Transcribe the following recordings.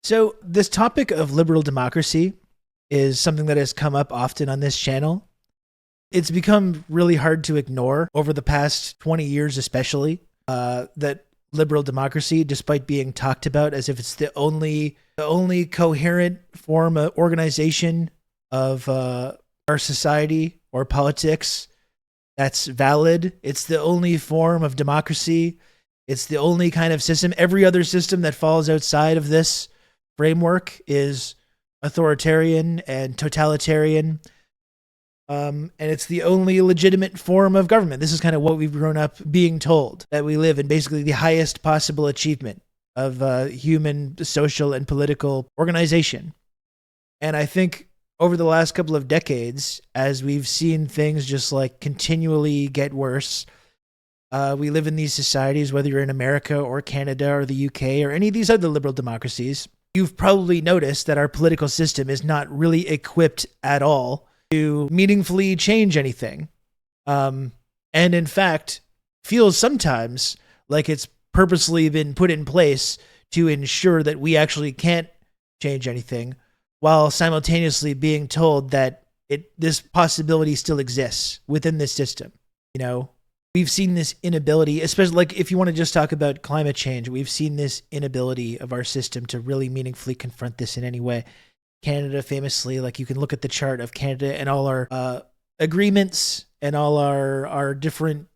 So, this topic of liberal democracy is something that has come up often on this channel. It's become really hard to ignore over the past 20 years, especially, that liberal democracy, despite being talked about as if it's the only coherent form of organization of our society or politics that's valid. It's the only form of democracy. It's the only kind of system. Every other system that falls outside of this framework is authoritarian and totalitarian. And it's the only legitimate form of government. This is kind of what we've grown up being told, that we live in basically the highest possible achievement of human social and political organization. And I think over the last couple of decades, as we've seen things just like continually get worse, we live in these societies, whether you're in America or Canada or the UK or any of these other liberal democracies, you've probably noticed that our political system is not really equipped at all to meaningfully change anything. And in fact, feels sometimes like it's purposely been put in place to ensure that we actually can't change anything, while simultaneously being told that this possibility still exists within this system. You know, we've seen this inability, especially like if you want to just talk about climate change, we've seen this inability of our system to really meaningfully confront this in any way. Canada famously, like you can look at the chart of Canada and all our agreements and all our different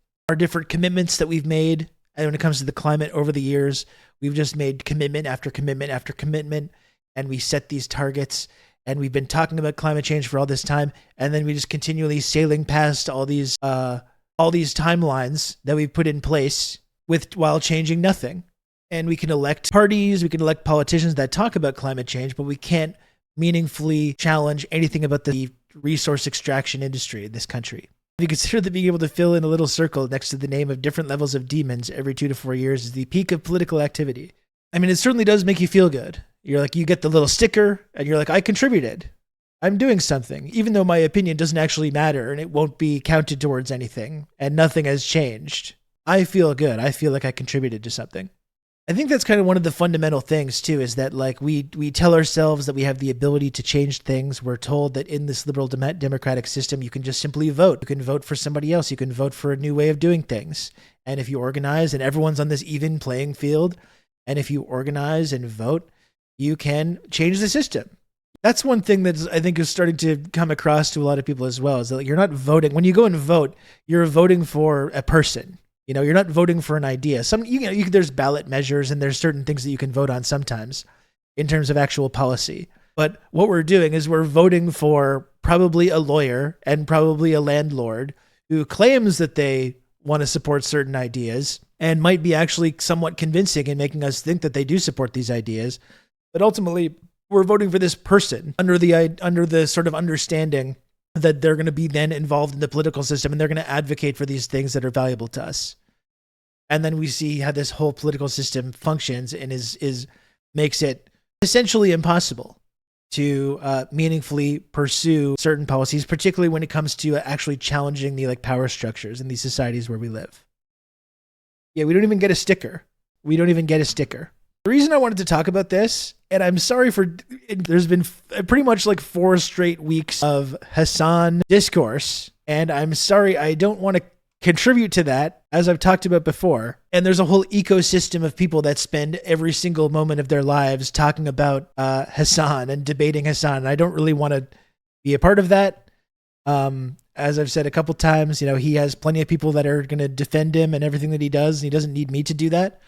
commitments that we've made. And when it comes to the climate over the years, we've just made commitment after commitment after commitment, and we set these targets, and we've been talking about climate change for all this time, and then we just continually sailing past all these timelines that we've put in place while changing nothing. And we can elect parties, we can elect politicians that talk about climate change, but we can't meaningfully challenge anything about the resource extraction industry in this country. If you consider that being able to fill in a little circle next to the name of different levels of demons every 2 to 4 years is the peak of political activity. I mean, it certainly does make you feel good. You're like, you get the little sticker and you're like, I contributed. I'm doing something, even though my opinion doesn't actually matter and it won't be counted towards anything and nothing has changed. I feel good. I feel like I contributed to something. I think that's kind of one of the fundamental things too, is that like we tell ourselves that we have the ability to change things. We're told that in this liberal democratic system, you can just simply vote. You can vote for somebody else. You can vote for a new way of doing things. And if you organize and everyone's on this even playing field, and if you organize and vote, you can change the system. That's one thing that I think is starting to come across to a lot of people as well, is that you're not voting. When you go and vote, you're voting for a person. You know, you're not voting for an idea. There's ballot measures and there's certain things that you can vote on sometimes in terms of actual policy. But what we're doing is we're voting for probably a lawyer and probably a landlord who claims that they want to support certain ideas and might be actually somewhat convincing in making us think that they do support these ideas. But ultimately, we're voting for this person under the sort of understanding that they're going to be then involved in the political system and they're going to advocate for these things that are valuable to us. And then we see how this whole political system functions and makes it essentially impossible to meaningfully pursue certain policies, particularly when it comes to actually challenging the power structures in these societies where we live. Yeah, we don't even get a sticker. The reason I wanted to talk about this, and I'm sorry there's been pretty much 4 straight weeks of Hassan discourse, and I'm sorry I don't want to contribute to that, as I've talked about before. And there's a whole ecosystem of people that spend every single moment of their lives talking about Hassan and debating Hassan, and I don't really want to be a part of that. As I've said a couple times, he has plenty of people that are going to defend him and everything that he does, and he doesn't need me to do that.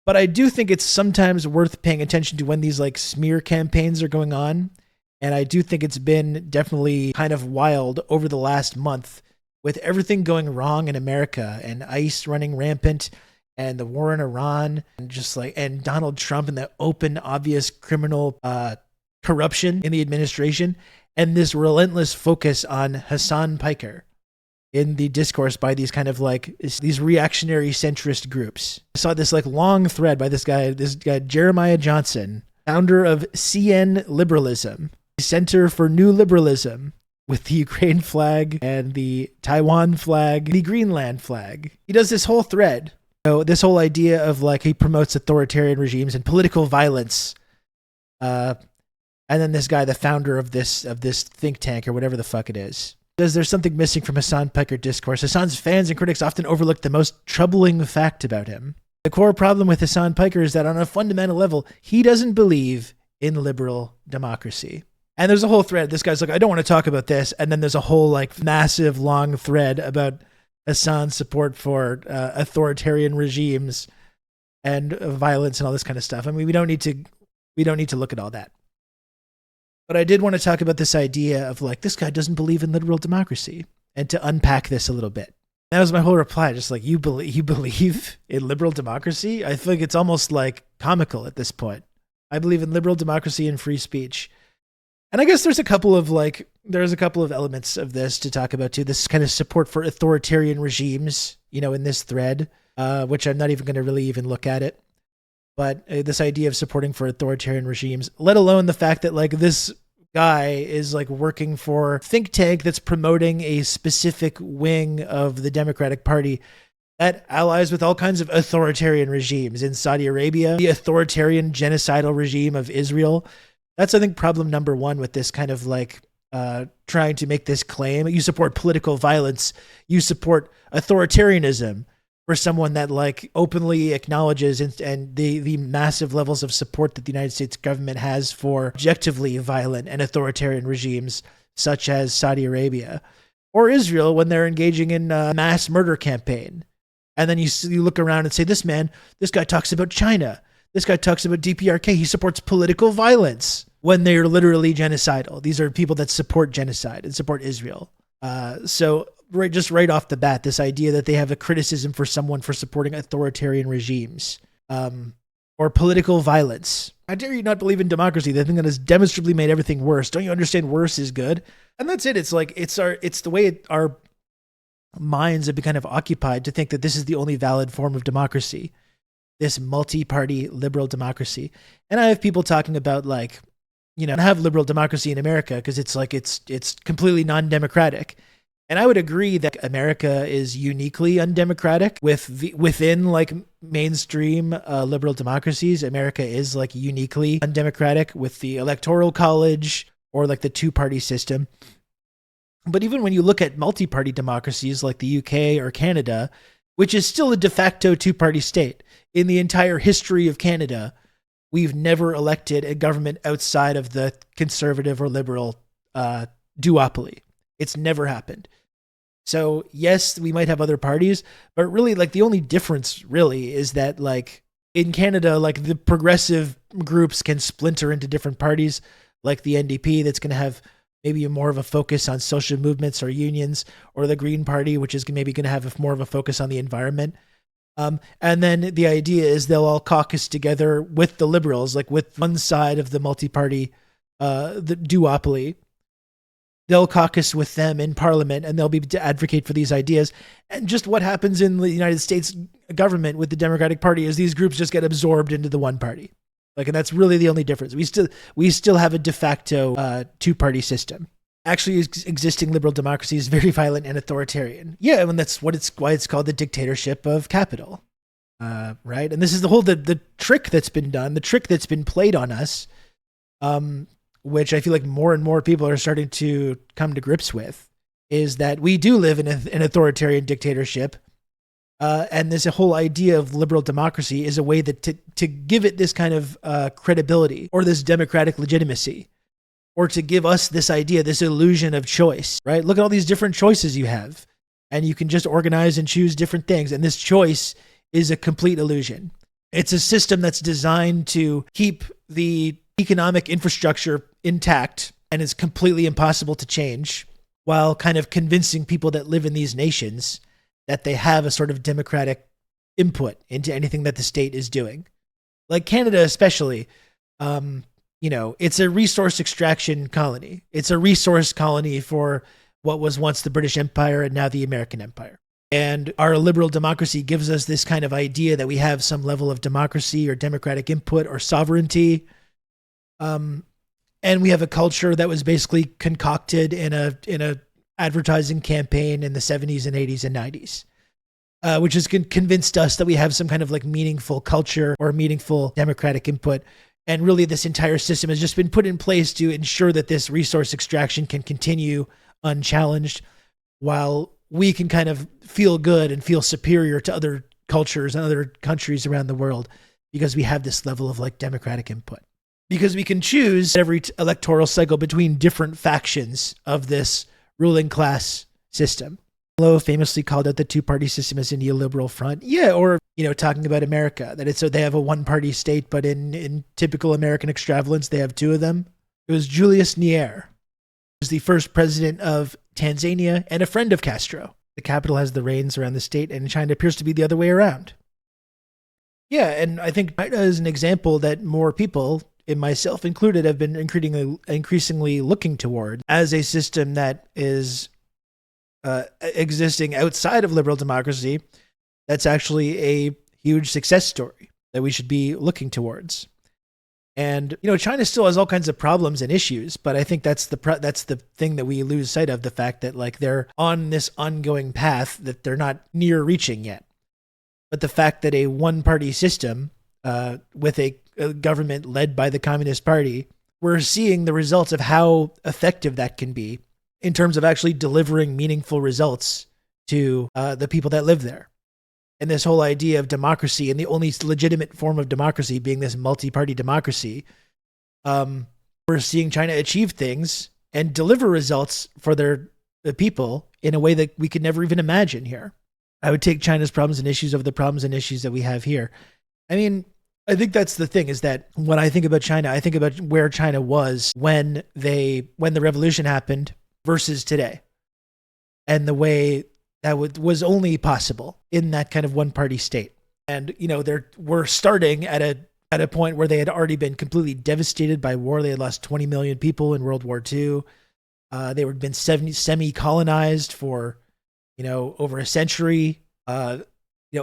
But I do think it's sometimes worth paying attention to when these smear campaigns are going on. And I do think it's been definitely kind of wild over the last month with everything going wrong in America and ICE running rampant and the war in Iran and Donald Trump and the open, obvious criminal corruption in the administration and this relentless focus on Hassan Piker in the discourse by these kind of these reactionary centrist groups. I saw this long thread by this guy Jeremiah Johnson, founder of CN Liberalism, Center for New Liberalism, with the Ukraine flag and the Taiwan flag, the Greenland flag. He does this whole thread So this whole idea of like he promotes authoritarian regimes and political violence, and then this guy, the founder of this think tank or whatever the fuck it is, says there's something missing from Hassan Piker discourse. Hassan's fans and critics often overlook the most troubling fact about him. The core problem with Hassan Piker is that on a fundamental level, he doesn't believe in liberal democracy. And there's a whole thread. This guy's like, I don't want to talk about this. And then there's a whole like massive long thread about Hassan's support for authoritarian regimes and violence and all this kind of stuff. I mean, we don't need to look at all that. But I did want to talk about this idea of like, this guy doesn't believe in liberal democracy, and to unpack this a little bit. That was my whole reply. Just like, you believe in liberal democracy? I think it's almost like comical at this point. I believe in liberal democracy and free speech. And I guess there's a couple of elements of this to talk about too. This kind of support for authoritarian regimes, in this thread, which I'm not even going to really even look at it. But this idea of supporting for authoritarian regimes, let alone the fact that like this guy is like working for a think tank that's promoting a specific wing of the Democratic Party that allies with all kinds of authoritarian regimes in Saudi Arabia, the authoritarian genocidal regime of Israel. That's, I think, problem number one with this kind of like trying to make this claim. You support political violence. You support authoritarianism for someone that like openly acknowledges and the massive levels of support that the United States government has for objectively violent and authoritarian regimes such as Saudi Arabia or Israel when they're engaging in a mass murder campaign. And then you look around and say, this guy talks about China. This guy talks about DPRK. He supports political violence when they're literally genocidal. These are people that support genocide and support Israel. So right off the bat, this idea that they have a criticism for someone for supporting authoritarian regimes or political violence. How dare you not believe in democracy, the thing that has demonstrably made everything worse? Don't you understand worse is good? And that's it. It's like it's the way our minds have been kind of occupied to think that this is the only valid form of democracy, this multi-party liberal democracy. And I have people talking about like, have liberal democracy in America because it's like it's completely non-democratic. And I would agree that America is uniquely undemocratic within like mainstream liberal democracies. America is like uniquely undemocratic with the electoral college or like the two-party system. But even when you look at multi-party democracies like the UK or Canada, which is still a de facto two-party state, in the entire history of Canada, we've never elected a government outside of the conservative or liberal duopoly. It's never happened. So yes, we might have other parties, but really like the only difference really is that like in Canada, like the progressive groups can splinter into different parties, like the NDP that's going to have maybe more of a focus on social movements or unions, or the Green Party, which is maybe going to have more of a focus on the environment. And then the idea is they'll all caucus together with the liberals, like with one side of the multi-party, the duopoly. They'll caucus with them in parliament and they'll be to advocate for these ideas. And just what happens in the United States government with the Democratic Party is these groups just get absorbed into the one party. Like, and that's really the only difference. We still have a de facto two-party system. Actually, existing liberal democracy is very violent and authoritarian. Yeah, and that's why it's called the dictatorship of capital, right? And this is the trick that's been done, the trick that's been played on us, which I feel like more and more people are starting to come to grips with, is that we do live in an authoritarian dictatorship. And this whole idea of liberal democracy is a way that to give it this kind of credibility or this democratic legitimacy, or to give us this idea, this illusion of choice, right? Look at all these different choices you have, and you can just organize and choose different things. And this choice is a complete illusion. It's a system that's designed to keep the economic infrastructure intact, and it's completely impossible to change, while kind of convincing people that live in these nations that they have a sort of democratic input into anything that the state is doing. Like Canada especially, it's a resource extraction colony. It's a resource colony for what was once the British Empire and now the American Empire. And our liberal democracy gives us this kind of idea that we have some level of democracy or democratic input or sovereignty. And we have a culture that was basically concocted in a advertising campaign in the 70s and 80s and 90s. which has convinced us that we have some kind of like meaningful culture or meaningful democratic input. And really this entire system has just been put in place to ensure that this resource extraction can continue unchallenged while we can kind of feel good and feel superior to other cultures and other countries around the world because we have this level of like democratic input. Because we can choose every electoral cycle between different factions of this ruling class system. Lowe famously called out the two-party system as a neoliberal front. Yeah, or, talking about America, that it's so they have a one-party state, but in typical American extravagance, they have two of them. It was Julius Nyerere, who was the first president of Tanzania and a friend of Castro. The capital has the reins around the state, and China appears to be the other way around. Yeah, and I think China is an example that more people, and myself included, have been increasingly looking toward as a system that is existing outside of liberal democracy. That's actually a huge success story that we should be looking towards. And China still has all kinds of problems and issues, but I think that's the thing that we lose sight of, the fact that like they're on this ongoing path that they're not near reaching yet. But the fact that a one-party system with a government led by the Communist Party, we're seeing the results of how effective that can be in terms of actually delivering meaningful results to the people that live there. And this whole idea of democracy and the only legitimate form of democracy being this multi-party democracy, we're seeing China achieve things and deliver results for the people in a way that we could never even imagine here. I would take China's problems and issues over the problems and issues that we have here. I mean, I think that's the thing, is that when I think about China, I think about where China was when the revolution happened versus today, and the way that was only possible in that kind of one-party state. And we're starting at a point where they had already been completely devastated by war. They had lost 20 million people in World War II. They had been semi-colonized for over a century.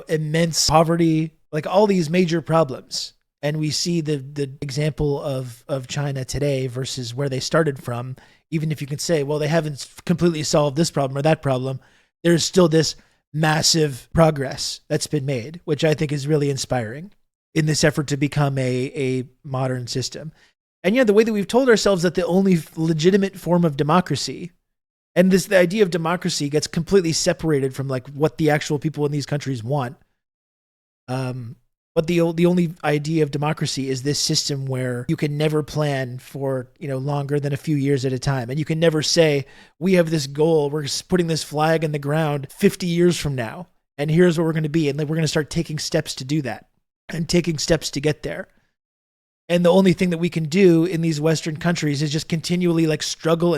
Immense poverty, like all these major problems. And we see the example of China today versus where they started from. Even if you can say, well, they haven't completely solved this problem or that problem, there's still this massive progress that's been made, which I think is really inspiring in this effort to become a modern system. And the way that we've told ourselves that the only legitimate form of democracy, and the idea of democracy gets completely separated from like what the actual people in these countries want. But the only idea of democracy is this system where you can never plan for, longer than a few years at a time. And you can never say, we have this goal, we're putting this flag in the ground 50 years from now, and here's where we're going to be. And then we're going to start taking steps to do that and taking steps to get there. And the only thing that we can do in these Western countries is just continually like struggle.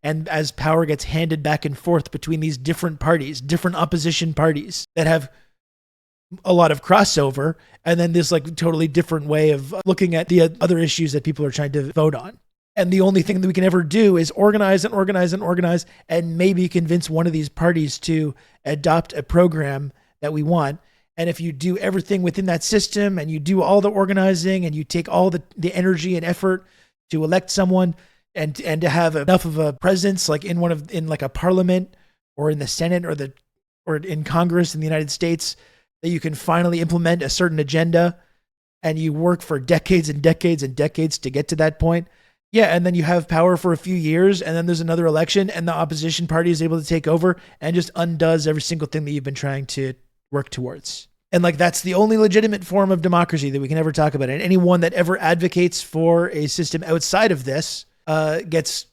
And as power gets handed back and forth between these different parties, different opposition parties that have a lot of crossover, and then this like totally different way of looking at the other issues that people are trying to vote on. And the only thing that we can ever do is organize and maybe convince one of these parties to adopt a program that we want. And if you do everything within that system and you do all the organizing and you take all the energy and effort to elect someone and to have enough of a presence like in like a parliament or in the Senate or in Congress in the United States, that you can finally implement a certain agenda, and you work for decades and decades and decades to get to that point. Yeah, and then you have power for a few years, and then there's another election, and the opposition party is able to take over and just undoes every single thing that you've been trying to work towards. And like that's the only legitimate form of democracy that we can ever talk about. And anyone that ever advocates for a system outside of this gets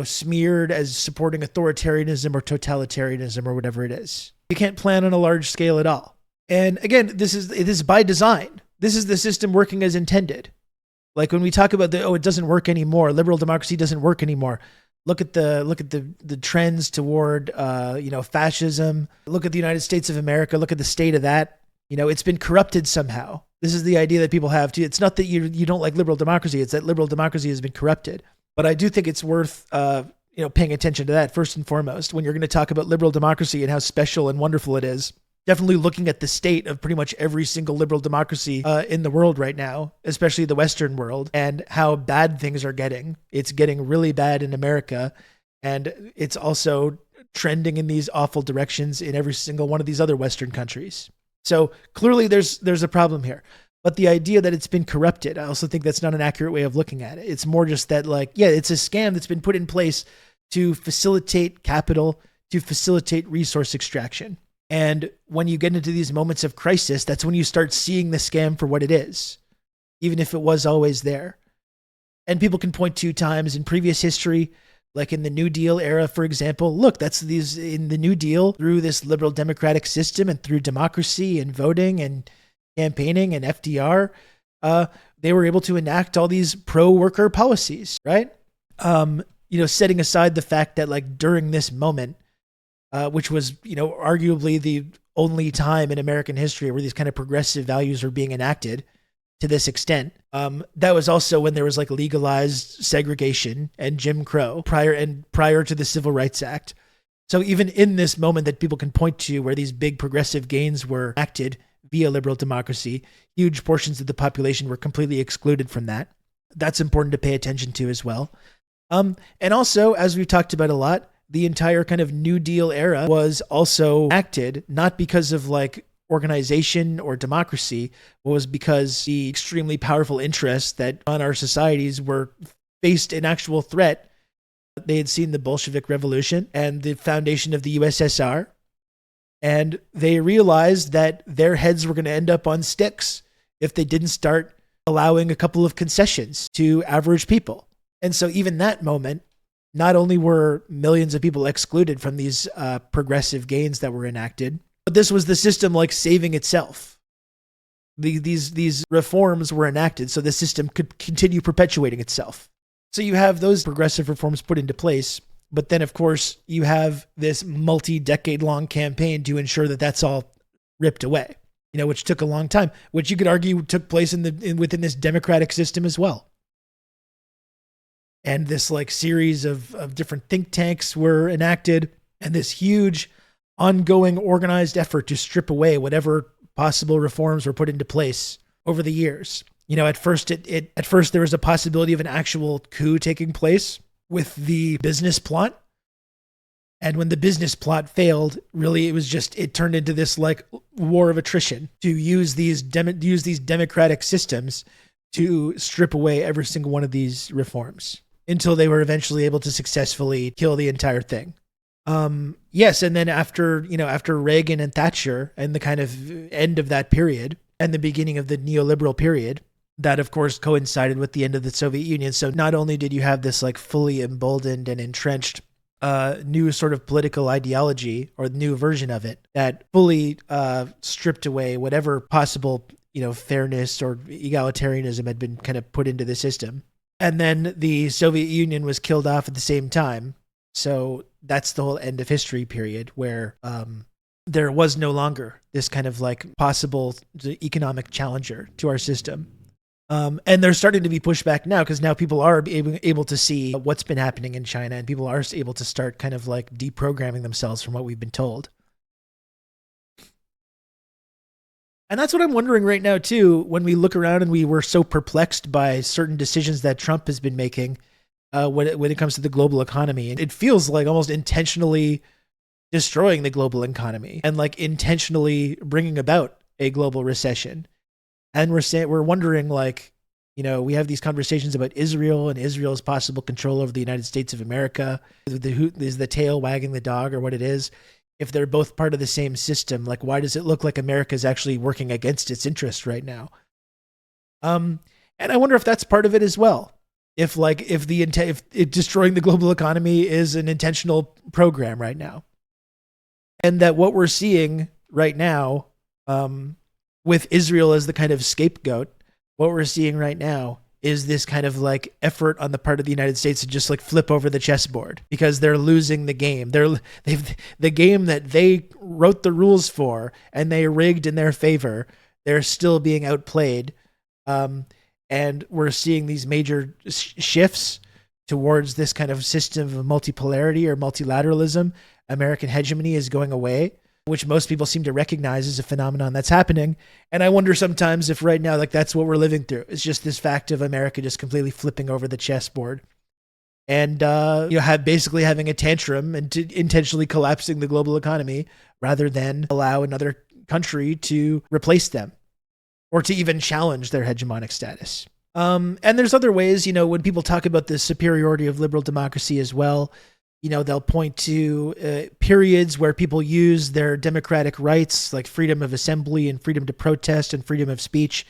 smeared as supporting authoritarianism or totalitarianism or whatever it is. You can't plan on a large scale at all. And again, this is by design. This is the system working as intended. Like when we talk about it doesn't work anymore. Liberal democracy doesn't work anymore. Look at the trends toward fascism. Look at the United States of America. Look at the state of that. It's been corrupted somehow. This is the idea that people have too. It's not that you don't like liberal democracy. It's that liberal democracy has been corrupted. But I do think it's worth paying attention to that first and foremost when you're going to talk about liberal democracy and how special and wonderful it is. Definitely looking at the state of pretty much every single liberal democracy in the world right now, especially the Western world, and how bad things are getting. It's getting really bad in America, and it's also trending in these awful directions in every single one of these other Western countries. So clearly there's a problem here. But the idea that it's been corrupted, I also think that's not an accurate way of looking at it. It's more just that, like, yeah, it's a scam that's been put in place to facilitate capital, to facilitate resource extraction. And when you get into these moments of crisis, that's when you start seeing the scam for what it is, even if it was always there. And people can point to times in previous history, like in the New Deal era, for example. Look, that's these in the New Deal, through this liberal democratic system and through democracy and voting and campaigning and FDR, they were able to enact all these pro-worker policies, right? Setting aside the fact that, like, during this moment, which was, arguably the only time in American history where these kind of progressive values were being enacted to this extent, that was also when there was, like, legalized segregation and Jim Crow prior to the Civil Rights Act. So even in this moment that people can point to where these big progressive gains were enacted via liberal democracy, huge portions of the population were completely excluded from that. That's important to pay attention to as well. And also, as we've talked about a lot, the entire kind of New Deal era was also acted not because of, like, organization or democracy, but was because the extremely powerful interests that on our societies were faced an actual threat. They had seen the Bolshevik Revolution and the foundation of the USSR, and they realized that their heads were going to end up on sticks if they didn't start allowing a couple of concessions to average people. And so even that moment, not only were millions of people excluded from these progressive gains that were enacted, but this was the system, like, saving itself. These reforms were enacted so the system could continue perpetuating itself. So you have those progressive reforms put into place, but then, of course, you have this multi-decade-long campaign to ensure that that's all ripped away, which took a long time, which you could argue took place within this democratic system as well. And this, like, series of different think tanks were enacted, and this huge ongoing organized effort to strip away whatever possible reforms were put into place over the years. At first there was a possibility of an actual coup taking place with the business plot. And when the business plot failed, really it turned into this, like, war of attrition to use these democratic systems to strip away every single one of these reforms until they were eventually able to successfully kill the entire thing. Yes, and then after Reagan and Thatcher and the kind of end of that period and the beginning of the neoliberal period, that of course coincided with the end of the Soviet Union. So not only did you have this, like, fully emboldened and entrenched new sort of political ideology, or the new version of it, that fully stripped away whatever possible, fairness or egalitarianism had been kind of put into the system. And then the Soviet Union was killed off at the same time. So that's the whole end of history period where there was no longer this kind of, like, possible economic challenger to our system. And they're starting to be pushed back now because now people are able to see what's been happening in China, and people are able to start kind of, like, deprogramming themselves from what we've been told. And that's what I'm wondering right now, too, when we look around and we were so perplexed by certain decisions that Trump has been making when it comes to the global economy. And it feels like almost intentionally destroying the global economy and, like, intentionally bringing about a global recession. And we're wondering, like, we have these conversations about Israel and Israel's possible control over the United States of America. Is the tail wagging the dog, or what it is? If they're both part of the same system, like, why does it look like America is actually working against its interests right now? And I wonder if that's part of it as well. If destroying the global economy is an intentional program right now, and that what we're seeing right now, with Israel as the kind of scapegoat, what we're seeing right now is this kind of, like, effort on the part of the United States to just, like, flip over the chessboard because they're losing the game. The game that they wrote the rules for and they rigged in their favor, they're still being outplayed. And we're seeing these major shifts towards this kind of system of multipolarity or multilateralism. American hegemony is going away, which most people seem to recognize as a phenomenon that's happening. And I wonder sometimes if right now, like, that's what we're living through. It's just this fact of America just completely flipping over the chessboard and have basically having a tantrum and intentionally collapsing the global economy rather than allow another country to replace them or to even challenge their hegemonic status. And there's other ways, when people talk about the superiority of liberal democracy as well, they'll point to periods where people use their democratic rights like freedom of assembly and freedom to protest and freedom of speech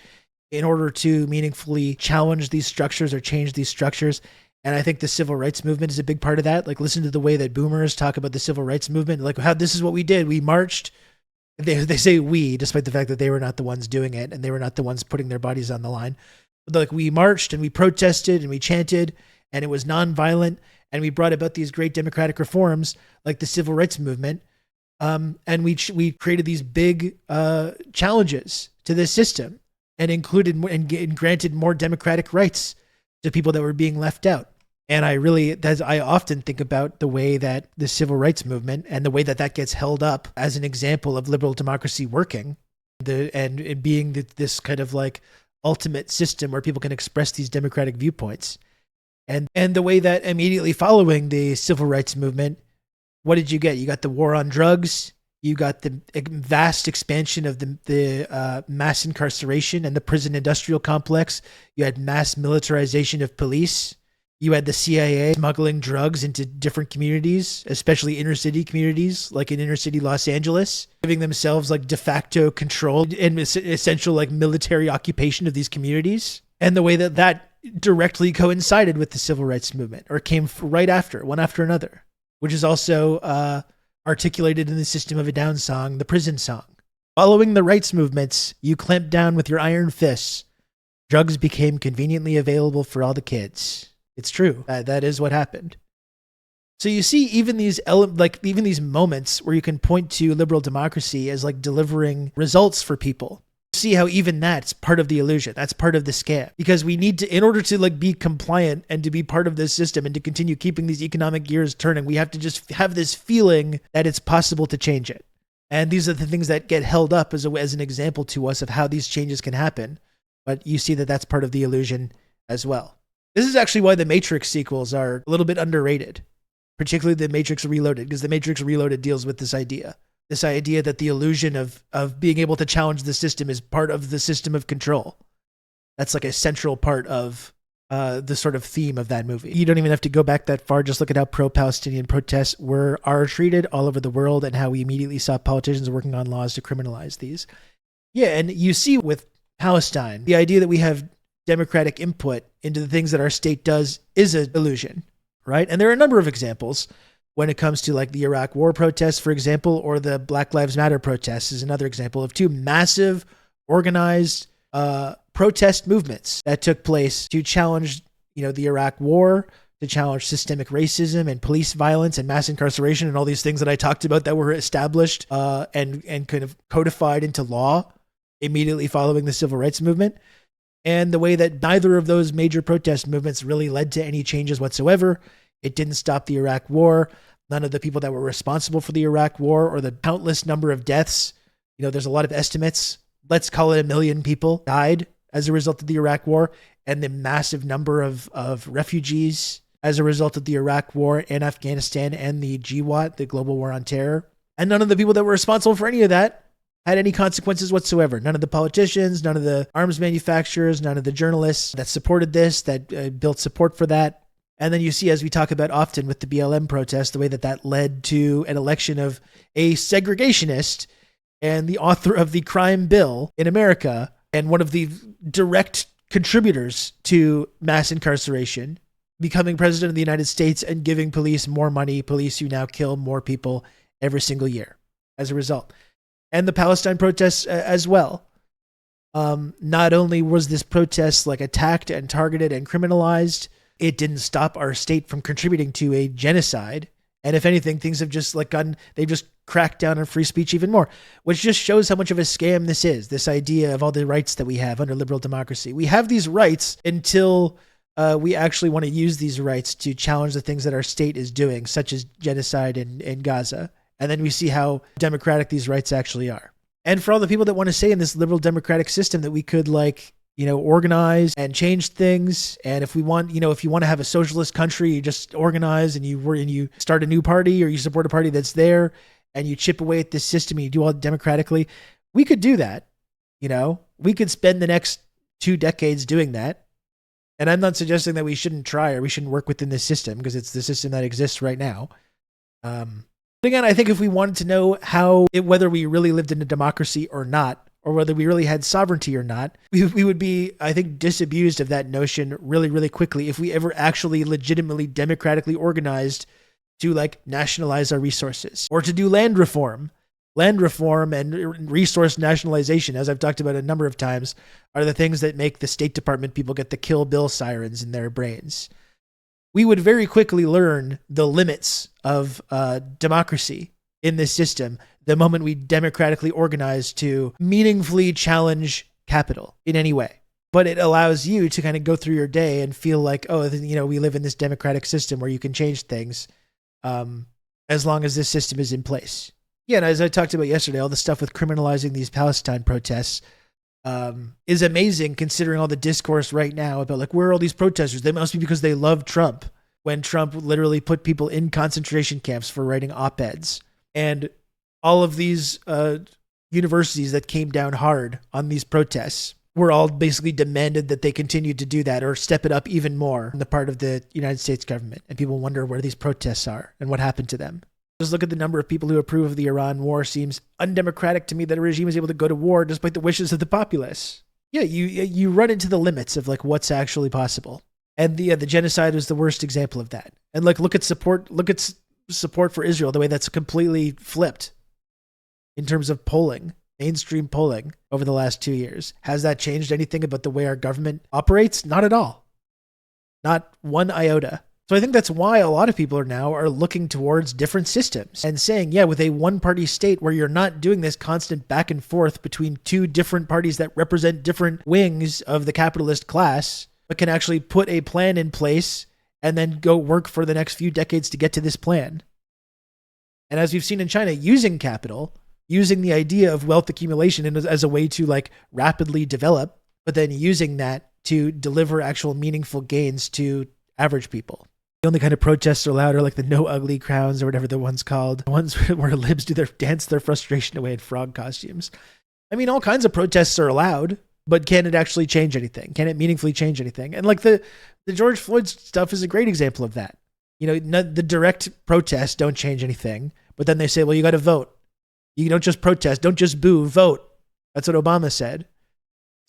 in order to meaningfully challenge these structures or change these structures. And I think the civil rights movement is a big part of that. Like, listen to the way that boomers talk about the civil rights movement, like how this is what we did. We marched. They say we, despite the fact that they were not the ones doing it and they were not the ones putting their bodies on the line. But like, we marched and we protested and we chanted and it was nonviolent and we brought about these great democratic reforms like the civil rights movement. And we created these big challenges to this system and included and granted more democratic rights to people that were being left out. And I often think about the way that the civil rights movement and the way that gets held up as an example of liberal democracy working, and being this kind of like ultimate system where people can express these democratic viewpoints. And the way that immediately following the civil rights movement, what did you get? You got the war on drugs. You got the vast expansion of the mass incarceration and the prison industrial complex. You had mass militarization of police. You had the CIA smuggling drugs into different communities, especially inner city communities, like in inner city Los Angeles, giving themselves like de facto control and essential like military occupation of these communities. And the way that directly coincided with the civil rights movement, or came right after, one after another, which is also articulated in the System of a Down song, the prison song. Following the rights movements, you clamped down with your iron fists. Drugs became conveniently available for all the kids. It's true. That is what happened. So you see even these moments where you can point to liberal democracy as like delivering results for people. See how even that's part of the illusion. That's part of the scam. Because we need to, in order to like be compliant and to be part of this system and to continue keeping these economic gears turning, we have to just have this feeling that it's possible to change it. And these are the things that get held up as an example to us of how these changes can happen. But you see that that's part of the illusion as well. This is actually why the Matrix sequels are a little bit underrated, particularly the Matrix Reloaded, because the Matrix Reloaded deals with this idea that the illusion of being able to challenge the system is part of the system of control. That's like a central part of the sort of theme of that movie. You don't even have to go back that far. Just look at how pro-Palestinian protests are treated all over the world and how we immediately saw politicians working on laws to criminalize these. Yeah, and you see with Palestine, the idea that we have democratic input into the things that our state does is an illusion, right? And there are a number of examples when it comes to like the Iraq war protests, for example, or the Black Lives Matter protests is another example of two massive organized protest movements that took place to challenge, the Iraq war, to challenge systemic racism and police violence and mass incarceration and all these things that I talked about that were established and kind of codified into law immediately following the civil rights movement. And the way that neither of those major protest movements really led to any changes whatsoever. It didn't stop the Iraq war. None of the people that were responsible for the Iraq war or the countless number of deaths, there's a lot of estimates. Let's call it 1 million people died as a result of the Iraq war, and the massive number of refugees as a result of the Iraq war and Afghanistan and the GWAT, the Global War on Terror. And none of the people that were responsible for any of that had any consequences whatsoever. None of the politicians, none of the arms manufacturers, none of the journalists that supported this, that built support for that. And then you see, as we talk about often with the BLM protest, the way that led to an election of a segregationist and the author of the crime bill in America and one of the direct contributors to mass incarceration, becoming president of the United States and giving police more money, police who now kill more people every single year as a result. And the Palestine protests as well. Not only was this protest like attacked and targeted and criminalized, it didn't stop our state from contributing to a genocide. And if anything, things have just they've just cracked down on free speech even more, which just shows how much of a scam this is, this idea of all the rights that we have under liberal democracy. We have these rights until we actually want to use these rights to challenge the things that our state is doing, such as genocide in Gaza. And then we see how democratic these rights actually are. And for all the people that want to say in this liberal democratic system that we could organize and change things. And if we want, if you want to have a socialist country, you just organize and you start a new party, or you support a party that's there, and you chip away at this system and you do all democratically. We could do that. We could spend the next 2 decades doing that. And I'm not suggesting that we shouldn't try or we shouldn't work within this system, because it's the system that exists right now. But again, I think if we wanted to know whether we really lived in a democracy or not, or whether we really had sovereignty or not, we would be, I think, disabused of that notion really, really quickly if we ever actually legitimately democratically organized to nationalize our resources or to do land reform. Land reform and resource nationalization, as I've talked about a number of times, are the things that make the State Department people get the Kill Bill sirens in their brains. We would very quickly learn the limits of democracy in this system the moment we democratically organize to meaningfully challenge capital in any way. But it allows you to kind of go through your day and feel like, we live in this democratic system where you can change things as long as this system is in place. Yeah, and as I talked about yesterday, all the stuff with criminalizing these Palestine protests is amazing, considering all the discourse right now about where are all these protesters? They must be because they love Trump, when Trump literally put people in concentration camps for writing op-eds. And all of these universities that came down hard on these protests were all basically demanded that they continue to do that or step it up even more on the part of the United States government. And people wonder where these protests are and what happened to them. Just look at the number of people who approve of the Iran war. Seems undemocratic to me that a regime is able to go to war despite the wishes of the populace. Yeah, you run into the limits of what's actually possible. And the genocide was the worst example of that. And look at support for Israel, the way that's completely flipped in terms of polling, mainstream polling over the last 2 years. Has that changed anything about the way our government operates? Not at all. Not one iota. So I think that's why a lot of people are looking towards different systems and saying, yeah, with a one-party state where you're not doing this constant back and forth between 2 different parties that represent different wings of the capitalist class, but can actually put a plan in place and then go work for the next few decades to get to this plan. And as we've seen in China, using capital, using the idea of wealth accumulation as a way to rapidly develop, but then using that to deliver actual meaningful gains to average people. The only kind of protests are allowed are the no ugly crowns or whatever the one's called. The ones where libs dance their frustration away in frog costumes. I mean, all kinds of protests are allowed, but can it actually change anything? Can it meaningfully change anything? And the George Floyd stuff is a great example of that. The direct protests don't change anything, but then they say, well, you got to vote. You don't just protest, don't just boo, vote. That's what Obama said.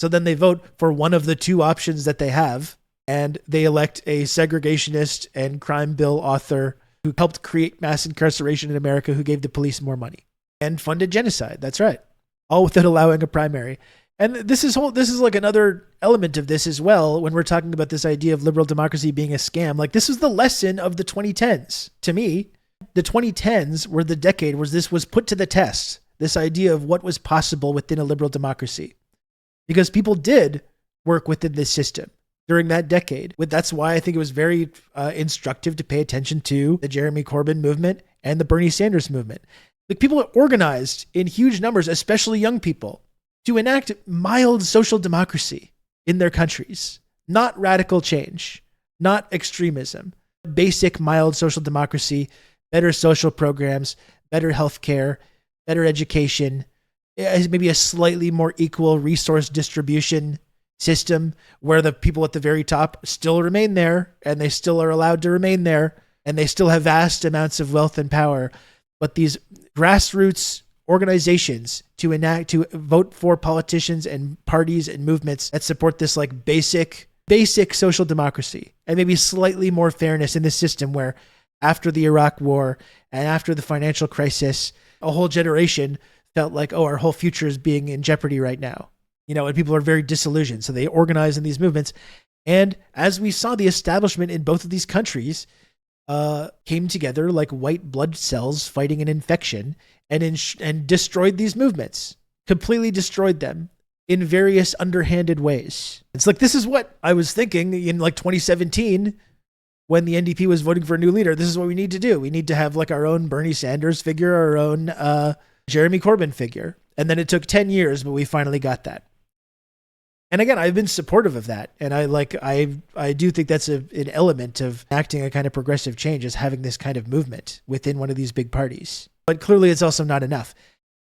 So then they vote for one of the 2 options that they have, and they elect a segregationist and crime bill author who helped create mass incarceration in America, who gave the police more money and funded genocide. That's right. All without allowing a primary. And this is another element of this as well, when we're talking about this idea of liberal democracy being a scam. This is the lesson of the 2010s. To me, the 2010s were the decade where this was put to the test, this idea of what was possible within a liberal democracy. Because people did work within this system during that decade. That's why I think it was very instructive to pay attention to the Jeremy Corbyn movement and the Bernie Sanders movement. People are organized in huge numbers, especially young people, to enact mild social democracy in their countries. Not radical change, not extremism. Basic mild social democracy, better social programs, better healthcare, better education, maybe a slightly more equal resource distribution system where the people at the very top still remain there and they still are allowed to remain there and they still have vast amounts of wealth and power. But these grassroots organizations to vote for politicians and parties and movements that support this basic social democracy and maybe slightly more fairness in the system, where after the Iraq war and after the financial crisis, a whole generation felt our whole future is being in jeopardy right now. And people are very disillusioned. So they organize in these movements. And as we saw, the establishment in both of these countries came together like white blood cells fighting an infection and destroyed these movements, completely destroyed them in various underhanded ways. It's this is what I was thinking in 2017 when the NDP was voting for a new leader. This is what we need to do. We need to have our own Bernie Sanders figure, our own Jeremy Corbyn figure. And then it took 10 years, but we finally got that. And again, I've been supportive of that. And I do think that's an element of acting a kind of progressive change, is having this kind of movement within one of these big parties. But clearly it's also not enough.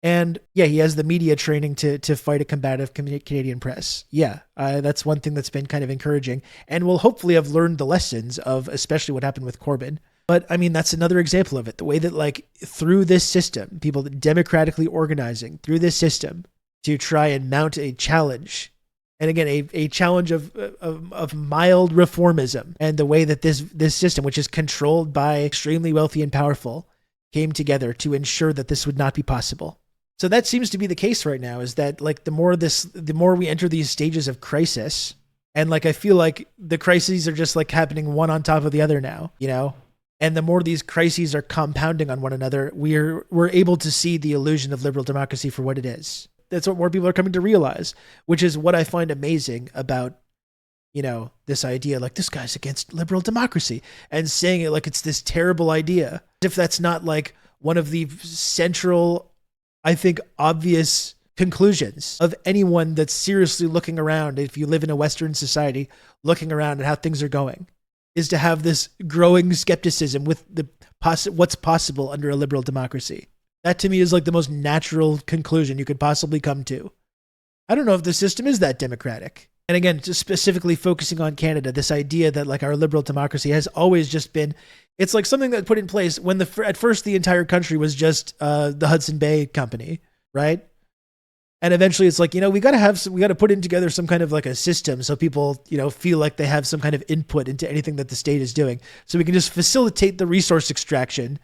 And yeah, he has the media training to fight a combative Canadian press. Yeah, that's one thing that's been kind of encouraging, and will hopefully have learned the lessons of especially what happened with Corbyn. But I mean, that's another example of it. The way that like through this system, people democratically organizing through this system to try and mount a challenge. And again, a challenge of mild reformism, and the way that this system, which is controlled by extremely wealthy and powerful, came together to ensure that this would not be possible. So that seems to be the case right now, is that like the more we enter these stages of crisis, and like I feel like the crises are just like happening one on top of the other now, you know? And the more these crises are compounding on one another, we're able to see the illusion of liberal democracy for what it is. That's what more people are coming to realize, which is what I find amazing about, you know, this idea, like this guy's against liberal democracy, and saying it like it's this terrible idea. If that's not like one of the central, I think, obvious conclusions of anyone that's seriously looking around, if you live in a Western society, looking around at how things are going, is to have this growing skepticism with what's possible under a liberal democracy. That to me is like the most natural conclusion you could possibly come to. I don't know if the system is that democratic. And again, just specifically focusing on Canada, this idea that like our liberal democracy has always just been, it's like something that put in place when at first the entire country was just the Hudson Bay Company, right? And eventually it's like, you know, we got to put in together some kind of like a system so people, you know, feel like they have some kind of input into anything that the state is doing. So we can just facilitate the resource extraction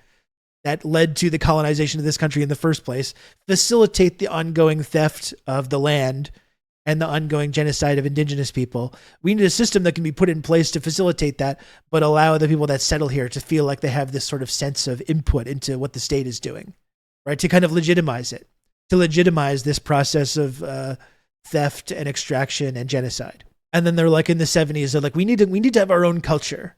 that led to the colonization of this country in the first place, facilitate the ongoing theft of the land and the ongoing genocide of indigenous people. We need a system that can be put in place to facilitate that, but allow the people that settle here to feel like they have this sort of sense of input into what the state is doing, right? To kind of legitimize it, to legitimize this process of theft and extraction and genocide. And then they're like in the 70s, they're like, we need to have our own culture.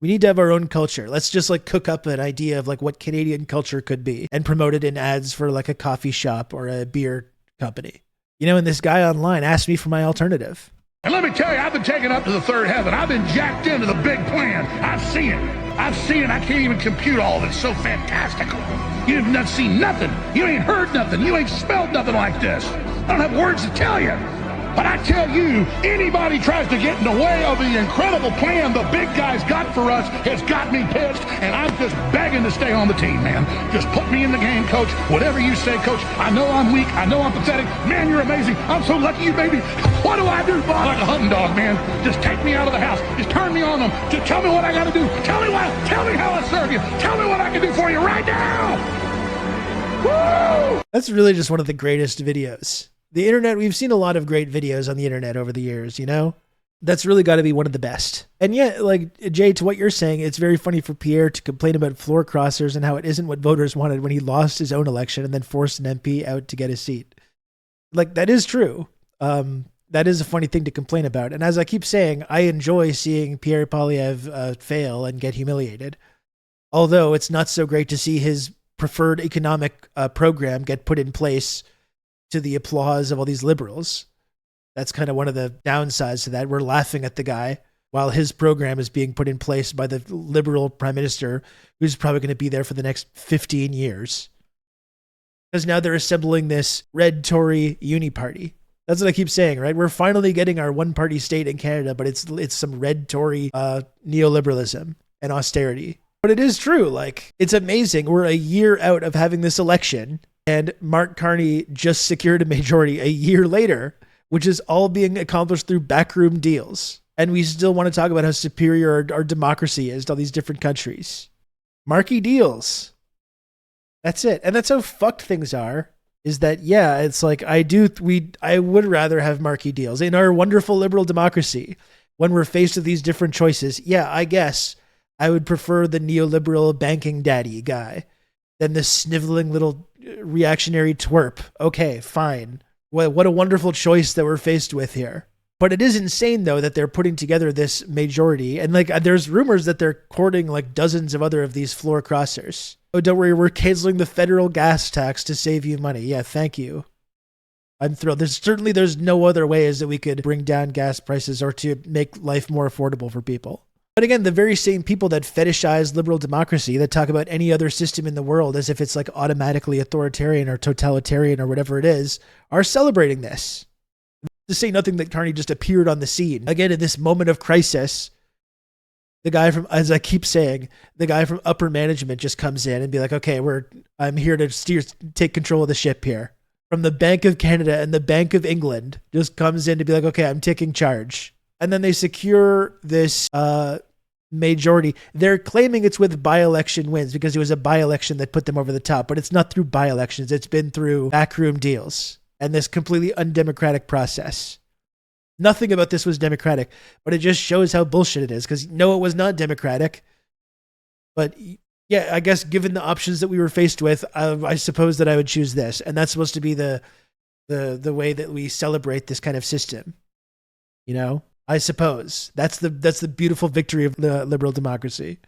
We need to have our own culture. Let's just like cook up an idea of like what Canadian culture could be and promote it in ads for like a coffee shop or a beer company. You know, and this guy online asked me for my alternative. And let me tell you, I've been taken up to the third heaven. I've been jacked into the big plan. I've seen it. I can't even compute all of it. It's so fantastical. You've not seen nothing. You ain't heard nothing. You ain't smelled nothing like this. I don't have words to tell you. But I tell you, anybody tries to get in the way of the incredible plan the big guy's got for us has got me pissed, and I'm just begging to stay on the team, man. Just put me in the game, coach. Whatever you say, coach. I know I'm weak. I know I'm pathetic. Man, you're amazing. I'm so lucky you made me. What do I do, Bob? Like a hunting dog, man. Just take me out of the house. Just turn me on them. Just tell me what I got to do. Tell me how I serve you. Tell me what I can do for you right now. Woo! That's really just one of the greatest videos. The internet, we've seen a lot of great videos on the internet over the years, you know? That's really got to be one of the best. And yet, like, Jay, to what you're saying, it's very funny for Pierre to complain about floor crossers and how it isn't what voters wanted when he lost his own election and then forced an MP out to get a seat. Like, that is true. That is a funny thing to complain about. And as I keep saying, I enjoy seeing Pierre Poilievre fail and get humiliated. Although it's not so great to see his preferred economic program get put in place to the applause of all these liberals. That's kind of one of the downsides to that. We're laughing at the guy while his program is being put in place by the liberal prime minister, who's probably going to be there for the next 15 years. Because now they're assembling this red Tory uni party. That's what I keep saying, right? We're finally getting our one-party state in Canada, but it's some red Tory neoliberalism and austerity. But it is true. Like, it's amazing. We're a year out of having this election, and Mark Carney just secured a majority a year later, which is all being accomplished through backroom deals. And we still want to talk about how superior our democracy is to all these different countries. Marquee deals. That's it. And that's how fucked things are, is that, yeah, it's like I would rather have marquee deals. In our wonderful liberal democracy, when we're faced with these different choices, yeah, I guess I would prefer the neoliberal banking daddy guy than the sniveling little reactionary twerp. Okay, fine. What a wonderful choice that we're faced with here. But it is insane, though, that they're putting together this majority. And like, there's rumors that they're courting like dozens of other of these floor crossers. Oh, don't worry, we're canceling the federal gas tax to save you money. Yeah, thank you. I'm thrilled. There's no other ways that we could bring down gas prices or to make life more affordable for people. But again, the very same people that fetishize liberal democracy, that talk about any other system in the world as if it's like automatically authoritarian or totalitarian or whatever it is, are celebrating this. To say nothing that Carney just appeared on the scene. Again, in this moment of crisis, the guy from, as I keep saying, the guy from upper management just comes in and be like, okay, I'm here to take control of the ship here. From the Bank of Canada and the Bank of England just comes in to be like, okay, I'm taking charge. And then they secure this majority. They're claiming it's with by-election wins because it was a by-election that put them over the top, but it's not through by-elections. It's been through backroom deals and this completely undemocratic process. Nothing about this was democratic, but it just shows how bullshit it is because no, it was not democratic. But yeah, I guess given the options that we were faced with, I suppose that I would choose this. And that's supposed to be the way that we celebrate this kind of system. You know? I suppose that's the beautiful victory of the liberal democracy.